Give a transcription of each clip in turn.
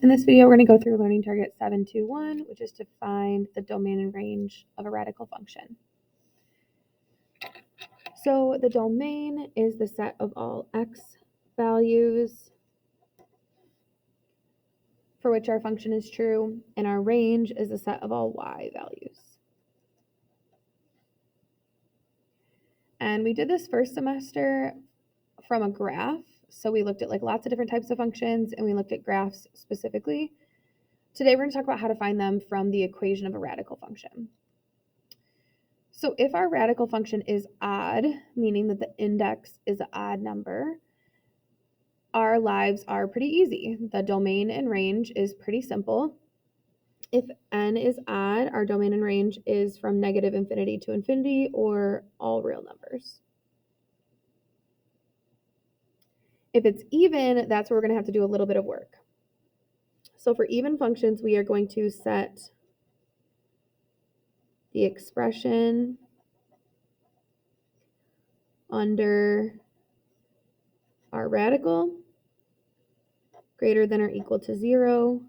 In this video, we're going to go through learning target 721, which is to find the domain and range of a radical function. So the domain is the set of all x values for which our function is true, and our range is the set of all y values. And we did this first semester from a graph. So we looked at like lots of different types of functions and we looked at graphs specifically. Today we're going to talk about how to find them from the equation of a radical function. So if our radical function is odd, meaning that the index is an odd number, our lives are pretty easy. The domain and range is pretty simple. If n is odd, our domain and range is from negative infinity to infinity or all real numbers. If it's even, that's where we're going to have to do a little bit of work. So for even functions, we are going to set the expression under our radical greater than or equal to 0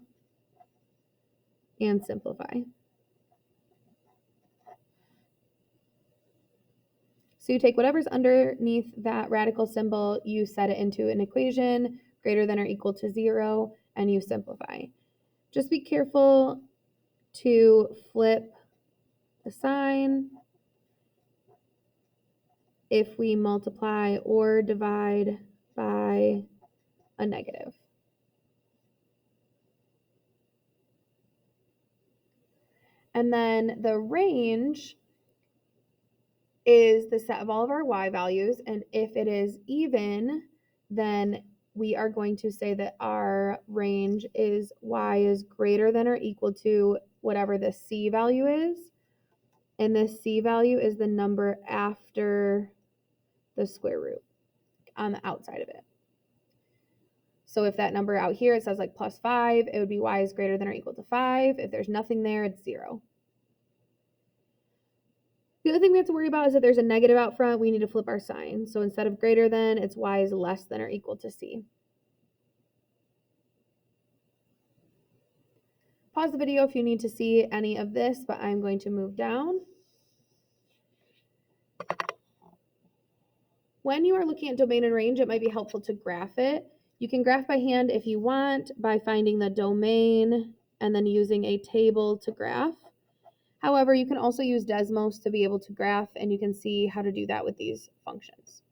and simplify. So you take whatever's underneath that radical symbol, you set it into an equation greater than or equal to 0, and you simplify. Just be careful to flip the sign if we multiply or divide by a negative. And then the range is the set of all of our y values, and if it is even, then we are going to say that our range is y is greater than or equal to whatever the c value is, and the c value is the number after the square root on the outside of it. So if that number out here, it says like plus 5, it would be y is greater than or equal to 5. If there's nothing there, it's 0. The other thing we have to worry about is if there's a negative out front, we need to flip our sign. So instead of greater than, it's y is less than or equal to c. Pause the video if you need to see any of this, but I'm going to move down. When you are looking at domain and range, it might be helpful to graph it. You can graph by hand if you want by finding the domain and then using a table to graph. However, you can also use Desmos to be able to graph, and you can see how to do that with these functions.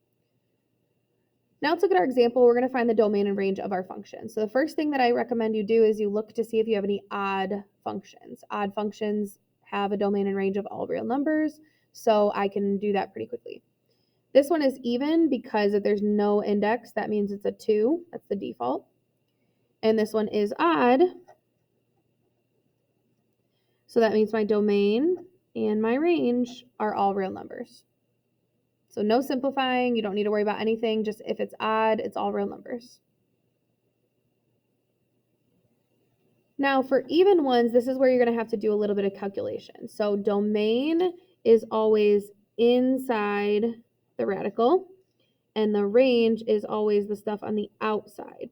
Now let's look at our example. We're going to find the domain and range of our function. So the first thing that I recommend you do is you look to see if you have any odd functions. Odd functions have a domain and range of all real numbers, so I can do that pretty quickly. This one is even because if there's no index, that means it's a 2. That's the default. And this one is odd. So that means my domain and my range are all real numbers. So no simplifying, you don't need to worry about anything. Just if it's odd, it's all real numbers. Now for even ones, this is where you're going to have to do a little bit of calculation. So domain is always inside the radical, and the range is always the stuff on the outside.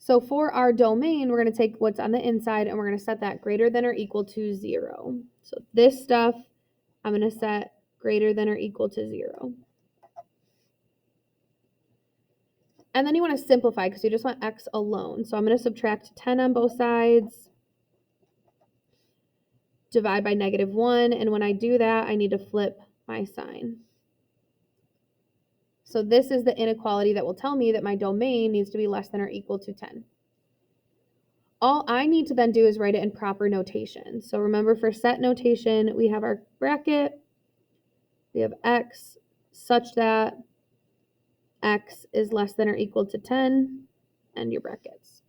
So for our domain, we're going to take what's on the inside and we're going to set that greater than or equal to 0. So this stuff, I'm going to set greater than or equal to 0. And then you want to simplify because you just want x alone. So I'm going to subtract 10 on both sides, divide by -1, and when I do that, I need to flip my sign. So this is the inequality that will tell me that my domain needs to be less than or equal to 10. All I need to then do is write it in proper notation. So remember, for set notation, we have our bracket, we have x such that x is less than or equal to 10, and your brackets.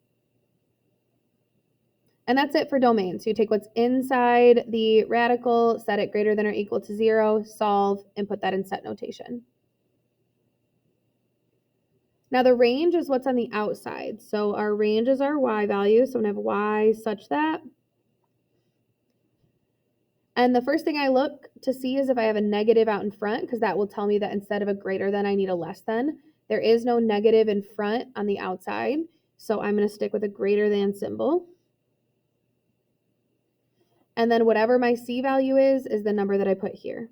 And that's it for domain. So you take what's inside the radical, set it greater than or equal to 0, solve, and put that in set notation. Now the range is what's on the outside. So our range is our y value. So I'm going to have y such that. And the first thing I look to see is if I have a negative out in front, because that will tell me that instead of a greater than, I need a less than. There is no negative in front on the outside, so I'm going to stick with a greater than symbol. And then whatever my C value is the number that I put here.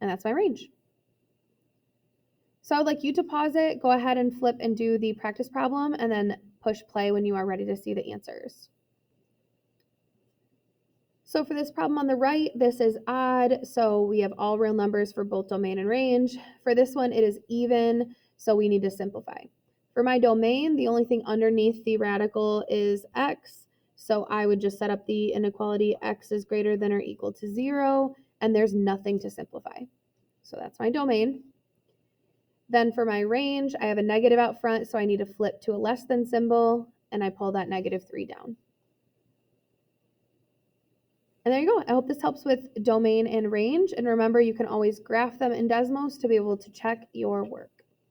And that's my range. So I would like you to pause it, go ahead and flip and do the practice problem, and then push play when you are ready to see the answers. So for this problem on the right, this is odd, so we have all real numbers for both domain and range. For this one, it is even, so we need to simplify. For my domain, the only thing underneath the radical is x, so I would just set up the inequality x is greater than or equal to 0, and there's nothing to simplify. So that's my domain. Then for my range, I have a negative out front, so I need to flip to a less than symbol, and I pull that -3 down. And there you go. I hope this helps with domain and range. And remember, you can always graph them in Desmos to be able to check your work.